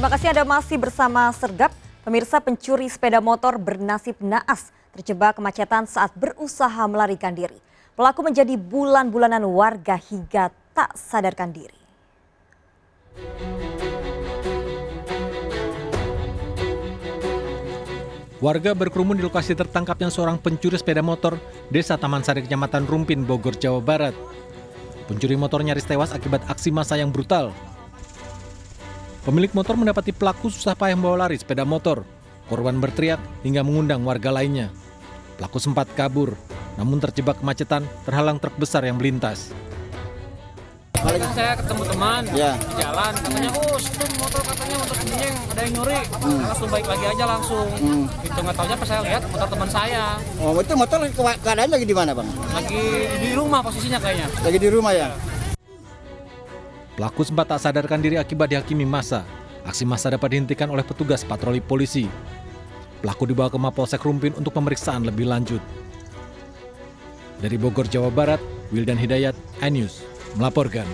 Terima kasih Anda masih bersama Sergap. Pemirsa, pencuri sepeda motor bernasib naas terjebak kemacetan saat berusaha melarikan diri. Pelaku menjadi bulan-bulanan warga hingga tak sadarkan diri. Warga berkerumun di lokasi tertangkapnya seorang pencuri sepeda motor Desa Taman Sari, Kecamatan Rumpin, Bogor, Jawa Barat. Pencuri motor nyaris tewas akibat aksi massa yang brutal. Pemilik motor mendapati pelaku susah payah membawa lari sepeda motor. Korban berteriak hingga mengundang warga lainnya. Pelaku sempat kabur, namun terjebak kemacetan terhalang truk besar yang melintas. Saya ketemu teman di jalan, katanya, stop motor, katanya motor kenceng, ada yang nyuri. Langsung balik lagi aja langsung. Itu nggak taunya pas saya lihat motor teman saya. Oh, itu motor keadaan lagi di mana, Bang? Lagi di rumah posisinya kayaknya. Lagi di rumah ya? Pelaku sempat tak sadarkan diri akibat dihakimi massa. Aksi massa dapat dihentikan oleh petugas patroli polisi. Pelaku dibawa ke Mapolsek Rumpin untuk pemeriksaan lebih lanjut. Dari Bogor, Jawa Barat, Wildan Hidayat, iNews melaporkan.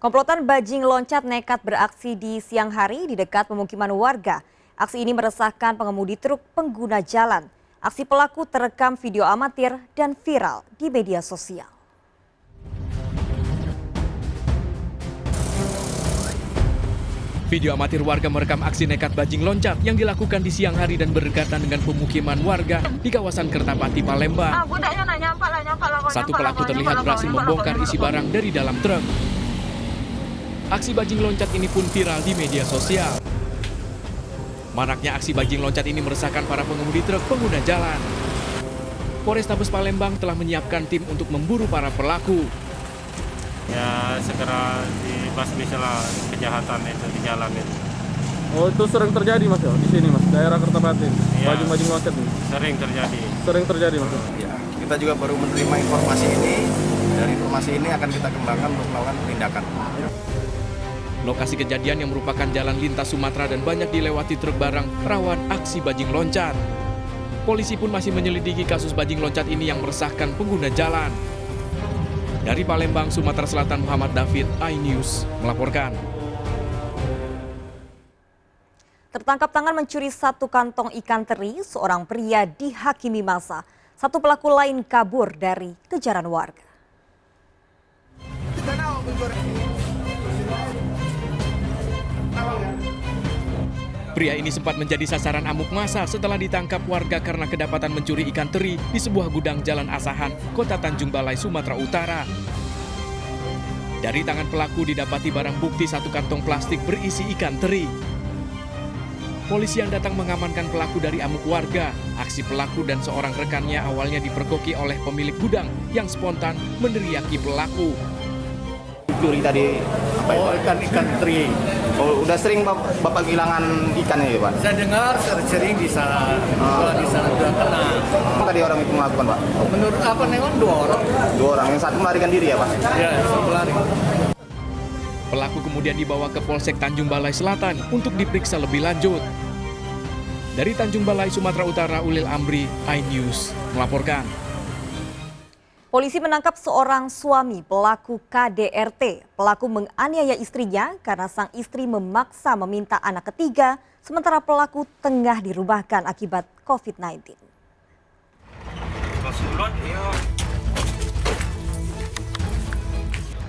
Komplotan bajing loncat nekat beraksi di siang hari di dekat pemukiman warga. Aksi ini meresahkan pengemudi truk pengguna jalan. Aksi pelaku terekam video amatir dan viral di media sosial. Video amatir warga merekam aksi nekat bajing loncat yang dilakukan di siang hari dan berdekatan dengan pemukiman warga di kawasan Kertapati, Palembang. Satu pelaku terlihat berhasil membongkar isi barang dari dalam truk. Aksi bajing loncat ini pun viral di media sosial. Maraknya aksi bajing loncat ini meresahkan para pengemudi truk pengguna jalan. Polrestabes Palembang telah menyiapkan tim untuk memburu para pelaku. Ya segera dibasmilah kejahatan itu di jalan itu. Oh, itu sering terjadi Mas ya di sini Mas, daerah Kertapati. Ya, Bajing-bajing loncat nih. Sering terjadi Mas. Ya, kita juga baru menerima informasi ini. Dari informasi ini akan kita kembangkan untuk melakukan penindakan. Lokasi kejadian yang merupakan jalan lintas Sumatera dan banyak dilewati truk barang rawan aksi bajing loncat. Polisi pun masih menyelidiki kasus bajing loncat ini yang meresahkan pengguna jalan. Dari Palembang, Sumatera Selatan, Muhammad David, iNews melaporkan. Tertangkap tangan mencuri satu kantong ikan teri, seorang pria dihakimi massa. Satu pelaku lain kabur dari kejaran warga. Pria ini sempat menjadi sasaran amuk massa setelah ditangkap warga karena kedapatan mencuri ikan teri di sebuah gudang Jalan Asahan, Kota Tanjung Balai, Sumatera Utara. Dari tangan pelaku didapati barang bukti satu kantong plastik berisi ikan teri. Polisi yang datang mengamankan pelaku dari amuk warga. Aksi pelaku dan seorang rekannya awalnya dipergoki oleh pemilik gudang yang spontan meneriaki pelaku. Curi tadi apa itu? Oh, ikan teri. Oh, udah sering Bapak kehilangan ikan ya, Pak? Saya dengar sering di sana. Kalau di sana sudah kena. Tadi orang itu melakukan, Pak? Menurut apa Neon 2 orang? 2 orang, yang satu melarikan diri ya, Pak? Ya, satu lari. Pelaku kemudian dibawa ke Polsek Tanjung Balai Selatan untuk diperiksa lebih lanjut. Dari Tanjung Balai, Sumatera Utara, Ulil Amri, iNews melaporkan. Polisi menangkap seorang suami pelaku KDRT. Pelaku menganiaya istrinya karena sang istri memaksa meminta anak ketiga, sementara pelaku tengah dirumahkan akibat COVID-19.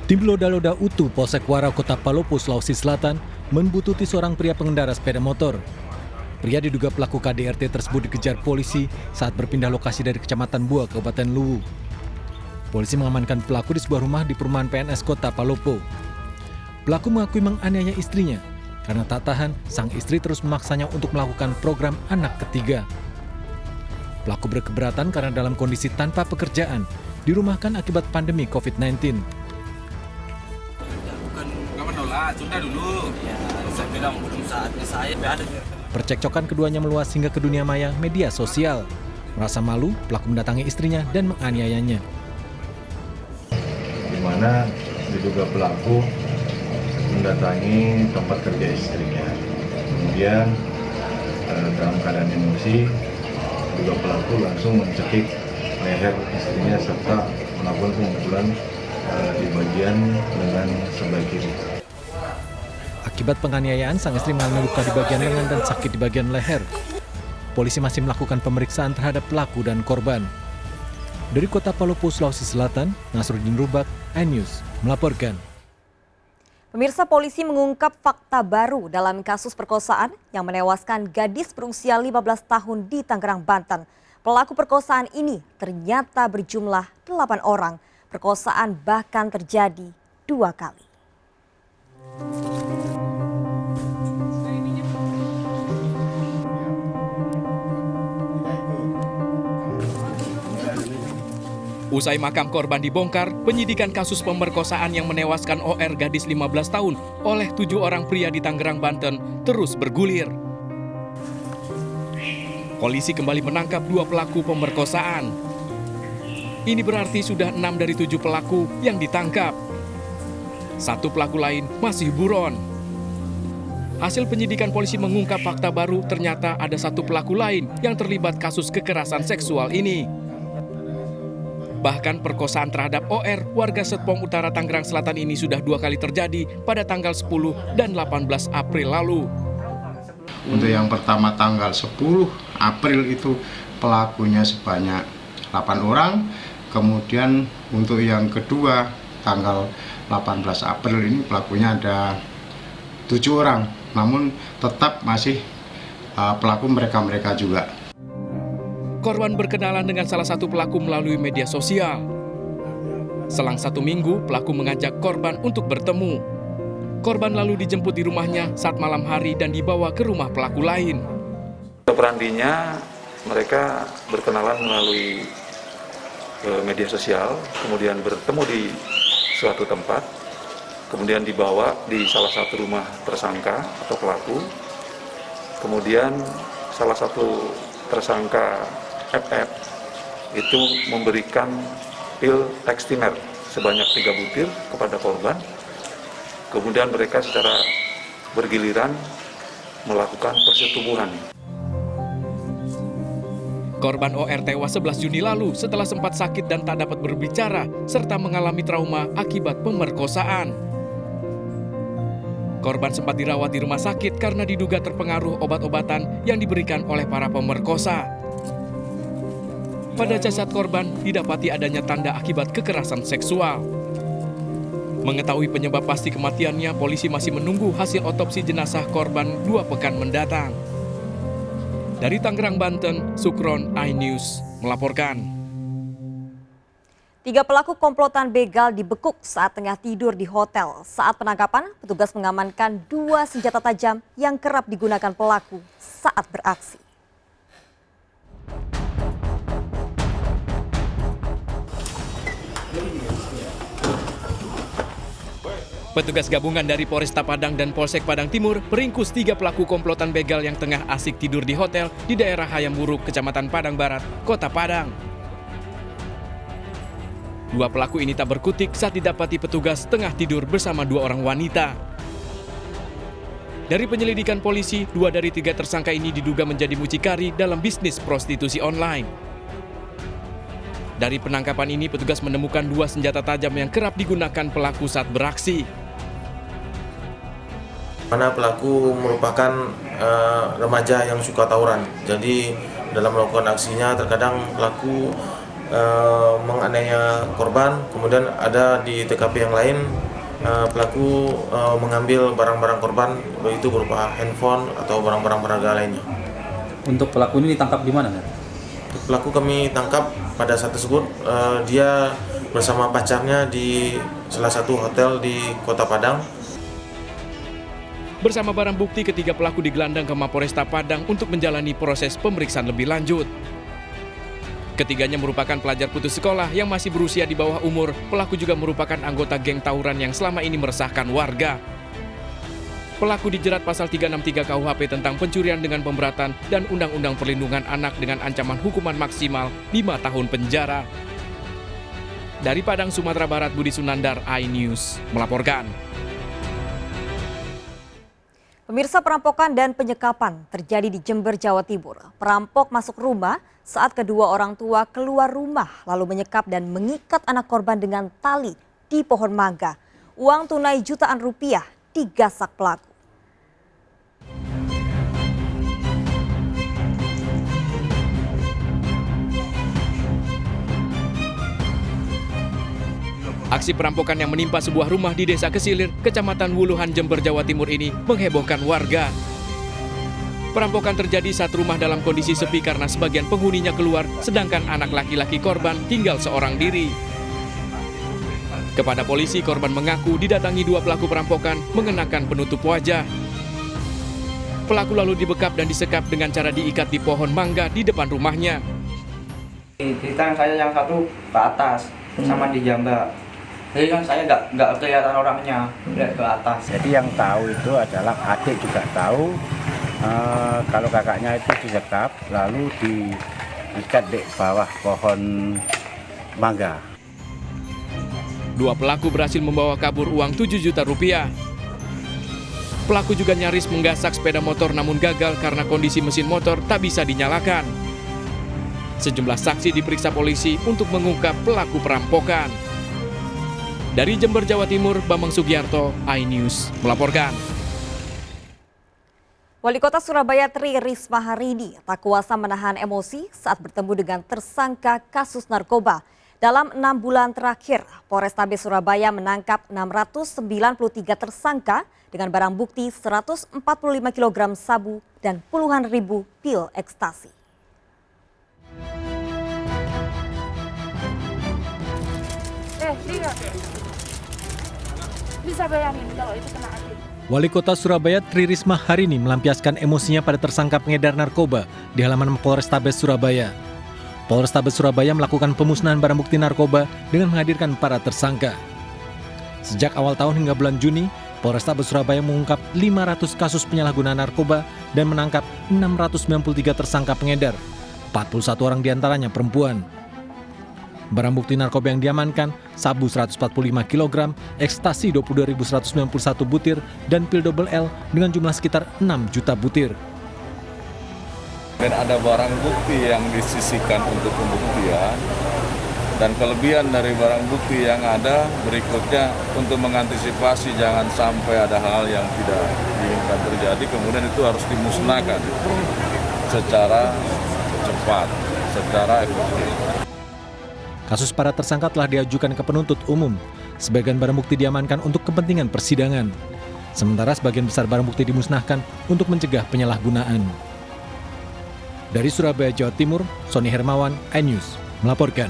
Tim Loda-Loda Utu Polsek Warau, Kota Palopo, Sulawesi Selatan membuntuti seorang pria pengendara sepeda motor. Pria diduga pelaku KDRT tersebut dikejar polisi saat berpindah lokasi dari Kecamatan Bua, Kabupaten Luwu. Polisi mengamankan pelaku di sebuah rumah di perumahan PNS Kota Palopo. Pelaku mengakui menganiaya istrinya. Karena tak tahan, sang istri terus memaksanya untuk melakukan program anak ketiga. Pelaku berkeberatan karena dalam kondisi tanpa pekerjaan, dirumahkan akibat pandemi COVID-19. Percekcokan keduanya meluas hingga ke dunia maya media sosial. Merasa malu, pelaku mendatangi istrinya dan menganiayanya. Di mana diduga pelaku mendatangi tempat kerja istrinya. Kemudian dalam keadaan emosi, diduga pelaku langsung mencekik leher istrinya serta melakukan pemukulan di bagian lengan sebelah kiri. Akibat penganiayaan, sang istri mengalami luka di bagian lengan dan sakit di bagian leher. Polisi masih melakukan pemeriksaan terhadap pelaku dan korban. Dari Kota Palopo, Sulawesi Selatan, Nasruddin Rubak, iNews melaporkan. Pemirsa, polisi mengungkap fakta baru dalam kasus perkosaan yang menewaskan gadis berusia 15 tahun di Tangerang, Banten. Pelaku perkosaan ini ternyata berjumlah 8 orang. Perkosaan bahkan terjadi 2 kali. Usai makam korban dibongkar, penyidikan kasus pemerkosaan yang menewaskan OR gadis 15 tahun oleh 7 orang pria di Tangerang, Banten terus bergulir. Polisi kembali menangkap 2 pelaku pemerkosaan. Ini berarti sudah 6 dari 7 pelaku yang ditangkap. 1 pelaku lain masih buron. Hasil penyidikan polisi mengungkap fakta baru, ternyata ada 1 pelaku lain yang terlibat kasus kekerasan seksual ini. Bahkan perkosaan terhadap OR, warga Serpong Utara, Tangerang Selatan ini sudah 2 kali terjadi pada tanggal 10 dan 18 April lalu. Untuk yang pertama tanggal 10 April itu pelakunya sebanyak 8 orang. Kemudian untuk yang kedua tanggal 18 April ini pelakunya ada 7 orang. Namun tetap masih pelaku mereka-mereka juga. Korban berkenalan dengan salah satu pelaku melalui media sosial. Selang 1 minggu, pelaku mengajak korban untuk bertemu. Korban lalu dijemput di rumahnya saat malam hari dan dibawa ke rumah pelaku lain. Perandinya mereka berkenalan melalui media sosial, kemudian bertemu di suatu tempat, kemudian dibawa di salah satu rumah tersangka atau pelaku. Kemudian salah satu tersangka FF itu memberikan pil Textimer sebanyak 3 butir kepada korban. Kemudian mereka secara bergiliran melakukan persetubuhan. Korban OR tewas 11 Juni lalu setelah sempat sakit dan tak dapat berbicara serta mengalami trauma akibat pemerkosaan. Korban sempat dirawat di rumah sakit karena diduga terpengaruh obat-obatan yang diberikan oleh para pemerkosa. Pada jasad korban didapati adanya tanda akibat kekerasan seksual. Mengetahui penyebab pasti kematiannya, polisi masih menunggu hasil otopsi jenazah korban 2 pekan mendatang. Dari Tangerang, Banten, Sukron, iNews melaporkan. 3 pelaku komplotan begal dibekuk saat tengah tidur di hotel. Saat penangkapan, petugas mengamankan 2 senjata tajam yang kerap digunakan pelaku saat beraksi. Petugas gabungan dari Polresta Padang dan Polsek Padang Timur meringkus 3 pelaku komplotan begal yang tengah asik tidur di hotel di daerah Hayamburuk, Kecamatan Padang Barat, Kota Padang. 2 pelaku ini tak berkutik saat didapati petugas tengah tidur bersama 2 orang wanita. Dari penyelidikan polisi, 2 dari 3 tersangka ini diduga menjadi mucikari dalam bisnis prostitusi online. Dari penangkapan ini, petugas menemukan 2 senjata tajam yang kerap digunakan pelaku saat beraksi. Mana pelaku merupakan remaja yang suka tawuran. Jadi dalam melakukan aksinya terkadang pelaku menganiaya korban, kemudian ada di TKP yang lain pelaku mengambil barang-barang korban, itu berupa handphone atau barang-barang berharga lainnya. Untuk pelaku ini ditangkap di mana? Pelaku kami tangkap pada saat tersebut dia bersama pacarnya di salah satu hotel di Kota Padang. Bersama barang bukti, ketiga pelaku digelandang ke Mapolresta Padang untuk menjalani proses pemeriksaan lebih lanjut. Ketiganya merupakan pelajar putus sekolah yang masih berusia di bawah umur. Pelaku juga merupakan anggota geng tawuran yang selama ini meresahkan warga. Pelaku dijerat pasal 363 KUHP tentang pencurian dengan pemberatan dan Undang-Undang Perlindungan Anak dengan ancaman hukuman maksimal 5 tahun penjara. Dari Padang, Sumatera Barat, Budi Sunandar, iNews melaporkan. Pemirsa, perampokan dan penyekapan terjadi di Jember, Jawa Timur. Perampok masuk rumah saat kedua orang tua keluar rumah lalu menyekap dan mengikat anak korban dengan tali di pohon mangga. Uang tunai jutaan rupiah digasak pelaku. Aksi perampokan yang menimpa sebuah rumah di Desa Kesilir, Kecamatan Wuluhan, Jember, Jawa Timur ini menghebohkan warga. Perampokan terjadi saat rumah dalam kondisi sepi karena sebagian penghuninya keluar, sedangkan anak laki-laki korban tinggal seorang diri. Kepada polisi, korban mengaku didatangi dua pelaku perampokan mengenakan penutup wajah. Pelaku lalu dibekap dan disekap dengan cara diikat di pohon mangga di depan rumahnya. Di tangan saya yang satu ke atas, sama di jambak. Jadi kan saya nggak kelihatan orangnya, lihat ke atas. Jadi yang tahu itu adalah adik juga tahu kalau kakaknya itu disekap lalu diikat di bawah pohon mangga. Dua pelaku berhasil membawa kabur uang 7 juta rupiah. Pelaku juga nyaris menggasak sepeda motor namun gagal karena kondisi mesin motor tak bisa dinyalakan. Sejumlah saksi diperiksa polisi untuk mengungkap pelaku perampokan. Dari Jember, Jawa Timur, Bambang Sugiarto, iNews melaporkan. Wali Kota Surabaya Tri Risma hari ini tak kuasa menahan emosi saat bertemu dengan tersangka kasus narkoba. Dalam 6 bulan terakhir, Polrestabes Surabaya menangkap 693 tersangka dengan barang bukti 145 kg sabu dan puluhan ribu pil ekstasi. Bisa bayangin kalau itu kena api. Wali Kota Surabaya Tri Risma hari ini melampiaskan emosinya pada tersangka pengedar narkoba di halaman Polrestabes Surabaya. Polrestabes Surabaya melakukan pemusnahan barang bukti narkoba dengan menghadirkan para tersangka. Sejak awal tahun hingga bulan Juni, Polrestabes Surabaya mengungkap 500 kasus penyalahgunaan narkoba dan menangkap 693 tersangka pengedar, 41 orang diantaranya perempuan. Barang bukti narkoba yang diamankan, sabu 145 kg, ekstasi 22.191 butir, dan pil double L dengan jumlah sekitar 6 juta butir. Dan ada barang bukti yang disisihkan untuk pembuktian, dan kelebihan dari barang bukti yang ada berikutnya untuk mengantisipasi jangan sampai ada hal yang tidak diinginkan terjadi, kemudian itu harus dimusnahkan secara cepat, secara efektif. Kasus para tersangka telah diajukan ke penuntut umum. Sebagian barang bukti diamankan untuk kepentingan persidangan. Sementara sebagian besar barang bukti dimusnahkan untuk mencegah penyalahgunaan. Dari Surabaya, Jawa Timur, Sony Hermawan, iNews melaporkan.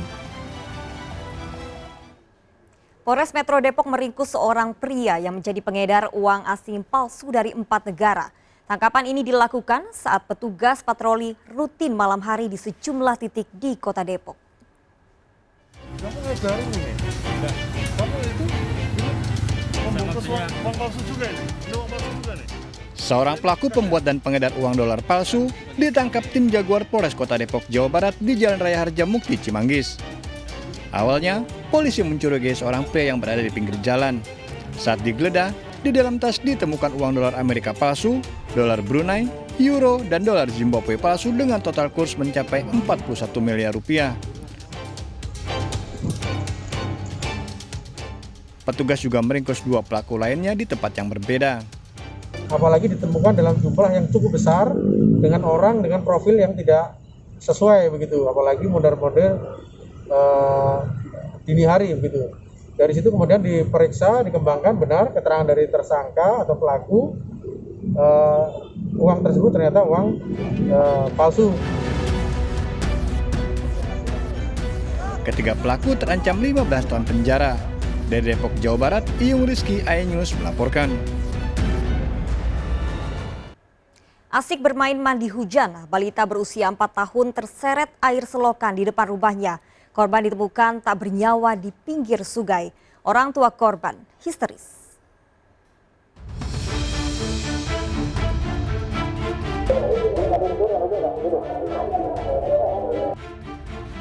Polres Metro Depok meringkus seorang pria yang menjadi pengedar uang asing palsu dari 4 negara. Tangkapan ini dilakukan saat petugas patroli rutin malam hari di sejumlah titik di Kota Depok. Kamu ngedarin ini? Enggak. Kamu itu membungkus uang palsu juga ini? Ini uang palsu juga nih? Seorang pelaku pembuat dan pengedar uang dolar palsu ditangkap tim Jaguar Polres Kota Depok, Jawa Barat di Jalan Raya Harjamukti, Cimanggis. Awalnya, polisi mencurigai seorang pria yang berada di pinggir jalan. Saat digeledah, di dalam tas ditemukan uang dolar Amerika palsu, dolar Brunei, euro, dan dolar Zimbabwe palsu dengan total kurs mencapai 41 miliar rupiah. Petugas juga meringkus 2 pelaku lainnya di tempat yang berbeda. Apalagi ditemukan dalam jumlah yang cukup besar dengan orang dengan profil yang tidak sesuai begitu, apalagi model-model dini hari begitu. Dari situ kemudian diperiksa, dikembangkan benar keterangan dari tersangka atau pelaku, uang tersebut ternyata uang palsu. Ketiga pelaku terancam 15 tahun penjara. Dari Depok, Jawa Barat, Iyung Rizky, iNews melaporkan. Asik bermain mandi hujan, balita berusia 4 tahun terseret air selokan di depan rumahnya. Korban ditemukan tak bernyawa di pinggir sungai. Orang tua korban histeris.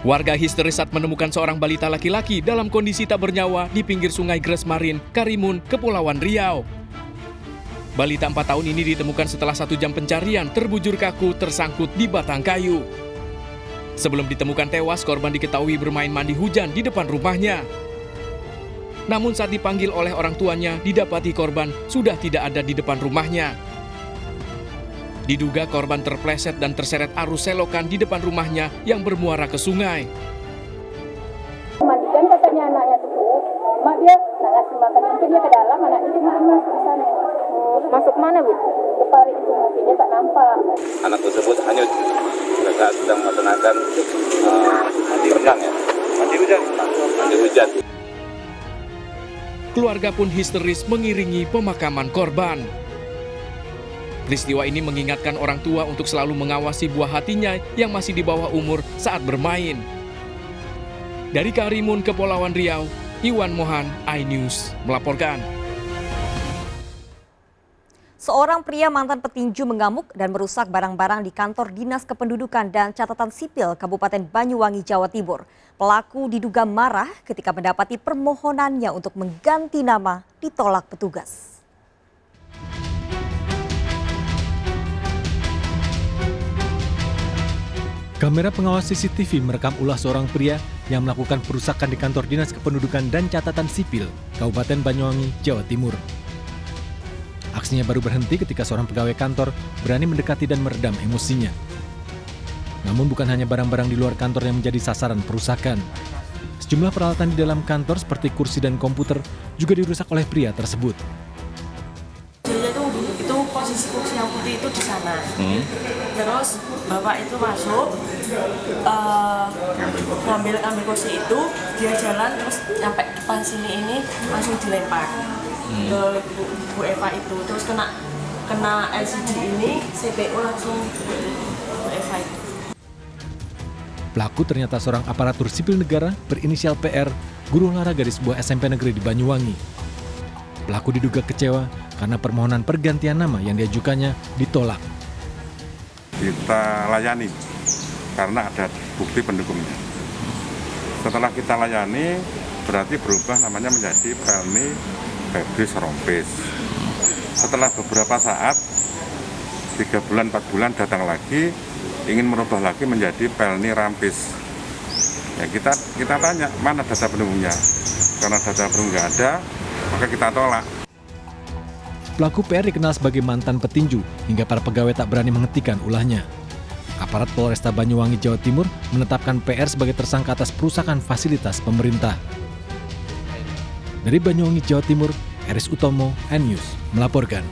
Warga histeris saat menemukan seorang balita laki-laki dalam kondisi tak bernyawa di pinggir sungai Gresmarin, Karimun, Kepulauan Riau. Balita 4 tahun ini ditemukan setelah 1 jam pencarian terbujur kaku tersangkut di batang kayu. Sebelum ditemukan tewas, korban diketahui bermain mandi hujan di depan rumahnya. Namun saat dipanggil oleh orang tuanya, didapati korban sudah tidak ada di depan rumahnya. Diduga korban terpleset dan terseret arus selokan di depan rumahnya yang bermuara ke sungai. Mandikan katanya anaknya tuh, makan mungkin dia ke dalam, anak itu masuk ke sana. Masuk mana Bu? Ke parit itu mungkin dia tak nampak. Anak tersebut hanyut saat sedang melaksanakan mandi renang ya. Mandi hujan. Keluarga pun histeris mengiringi pemakaman korban. Peristiwa ini mengingatkan orang tua untuk selalu mengawasi buah hatinya yang masih di bawah umur saat bermain. Dari Karimun, Kepulauan Riau, Iwan Mohan, iNews melaporkan. Seorang pria mantan petinju mengamuk dan merusak barang-barang di kantor Dinas Kependudukan dan Catatan Sipil Kabupaten Banyuwangi, Jawa Timur. Pelaku diduga marah ketika mendapati permohonannya untuk mengganti nama ditolak petugas. Kamera pengawas CCTV merekam ulah seorang pria yang melakukan perusakan di kantor Dinas Kependudukan dan Catatan Sipil Kabupaten Banyuwangi, Jawa Timur. Aksinya baru berhenti ketika seorang pegawai kantor berani mendekati dan meredam emosinya. Namun bukan hanya barang-barang di luar kantor yang menjadi sasaran perusakan. Sejumlah peralatan di dalam kantor seperti kursi dan komputer juga dirusak oleh pria tersebut. Itu posisi kursi yang putih itu di sana. Terus bapak itu masuk, ngambil kursi itu, dia jalan terus nyampe depan sini ini langsung dilempar ke Bu Eva itu. Terus kena LCD ini, CPU langsung Bu Eva itu. Pelaku ternyata seorang aparatur sipil negara berinisial PR, guru olahraga di sebuah SMP negeri di Banyuwangi. Pelaku diduga kecewa karena permohonan pergantian nama yang diajukannya ditolak. Kita layani karena ada bukti pendukungnya. Setelah kita layani, berarti berubah namanya menjadi Pelni Febris Rompis. Setelah beberapa saat, 3 bulan, 4 bulan datang lagi, ingin merubah lagi menjadi Pelni Rampis. Ya, kita tanya, mana data pendukungnya? Karena data pendukung nggak ada, maka kita tolak. Pelaku PR dikenal sebagai mantan petinju hingga para pegawai tak berani menghentikan ulahnya. Aparat Polresta Banyuwangi, Jawa Timur menetapkan PR sebagai tersangka atas perusakan fasilitas pemerintah. Dari Banyuwangi, Jawa Timur, Eris Utomo, iNews melaporkan.